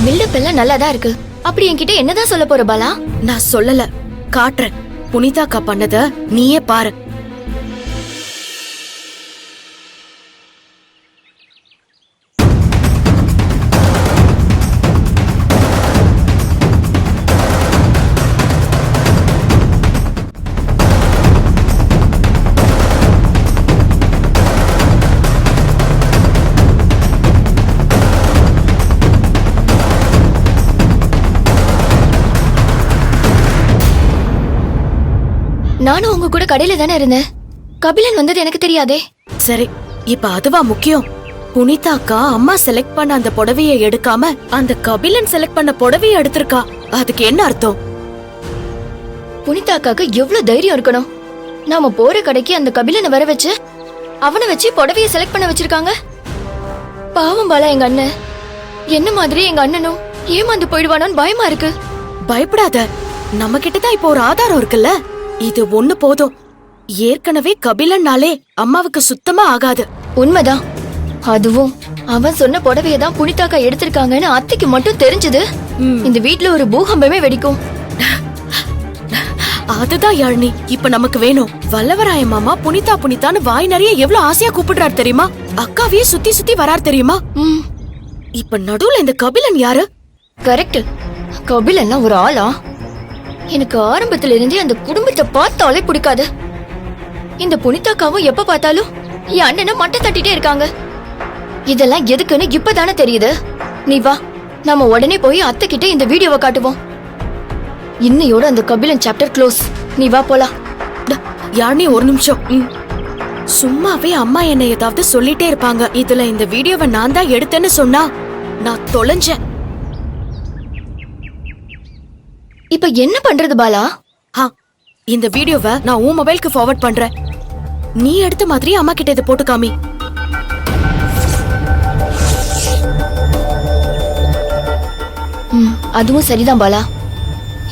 Build up எல்லாம் நல்லாதான் இருக்கு. அப்படி என்கிட்ட என்னதான் சொல்ல போற பாலா? நான் சொல்லல, காட்டுறேன். புனிதாக்கா பண்ணத நீயே பாரு. நானும் உங்க கூட கடையில தானே இருந்தேன். கபிலன் வந்தது எனக்கு தெரியாதே. சரி, இப்ப அதுவா முக்கியம்? புனிதாக்கா அம்மா செலக்ட் பண்ண அந்த புடவைய எடுக்காம அந்த கபிலன் செலக்ட் பண்ண புடவைய எடுத்திருக்கா. அதுக்கு என்ன அர்த்தம்? புனிதாக்காக்கு எவ்வளவு தைரியம் இருக்கணும்? நாம போற கடைக்கு அந்த கபிலனை வர வச்சு அவனை வச்சு புடவைய செலக்ட் பண்ண வச்சிருக்காங்க. பாவம் பாலா, எங்க அண்ணன் என்ன மாதிரி எங்க அண்ணனும் ஏமாந்து போயிடுவானோன்னு பயமா இருக்கு. பயப்படாத, நம்ம கிட்டதான் இப்போ ஒரு ஆதாரம் இருக்குல்ல. இது ஒண்ணு போதும். ஏற்கனவே கபிலன்னாலே அம்மாவுக்கு சுத்தமா ஆகாது. உண்மைதான். அதுவும் அவன் சொன்ன புடவையதான் புனிதாக்கா எடுத்திருக்காங்கன்னு அத்தைக்கு மட்டும் தெரிஞ்சது, இந்த வீட்ல ஒரு பூகம்பமே வெடிக்கும். அதுதான் யாழ்னி இப்ப நமக்கு வேணும். வல்லவராய மாமா புனிதா புனிதான்னு வாய் நிறைய எவ்வளவு ஆசையா கூப்பிடுறாரு தெரியுமா? அக்காவையே சுத்தி சுத்தி வராரு தெரியுமா? இப்ப நடுவுல இந்த கபிலன் யாரு? கரெக்ட். கபிலன்லாம் ஒரு ஆளா? எனக்கு ஆரம்பத்துல இருந்தே அந்த குடும்பத்தை பார்த்தாலே பிடிக்காது. இந்த புனிதாக்காவும் எப்ப பார்த்தாலும் என் அண்ணனை மட்டை தட்டிட்டே இருக்காங்க. இதெல்லாம் எதுக்குன்னு இப்பதானே தெரியுது. நீ வா, நாம உடனே போய் அத்தை கிட்ட இந்த வீடியோவை காட்டுவோம். இன்னையோட அந்த கபிலன் சாப்டர் க்ளோஸ். நீ வா போலாம். யாழ்னி ஒரு நிமிஷம். சும்மாவே அம்மா என்ன ஏதாவது சொல்லிட்டே இருப்பாங்க. இதுல இந்த வீடியோவை நான் தான் எடுத்தேன்னு சொன்னா நான் தொலைஞ்சேன். இப்ப என்ன பண்றது பாலா? இந்த வீடியோவை நான் உன் மொபைலுக்கு ஃபார்வர்ட் பண்றேன். நீ எடுத்த மாதிரி அம்மா கிட்ட இதை போட்டு காமி. அதுவும் சரிதான் பாலா.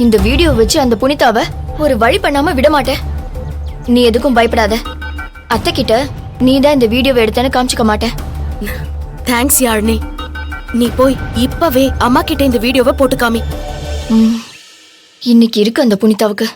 இந்த வீடியோ வச்சு அந்த புனிதாவை ஒரு வழி பண்ணாம விட மாட்டேன். நீ எதுக்கும் பயப்படாத. அத்தை கிட்ட நீ தான் இந்த வீடியோவை எடுத்தேன்னு காமிச்சுக்க மாட்டேன். தேங்க்ஸ் யாழ்னி. நீ போய் இப்பவே அம்மா கிட்ட இந்த வீடியோவை போட்டு காமி. இன்னைக்கு இருக்கு அந்த புனிதாவுக்கு.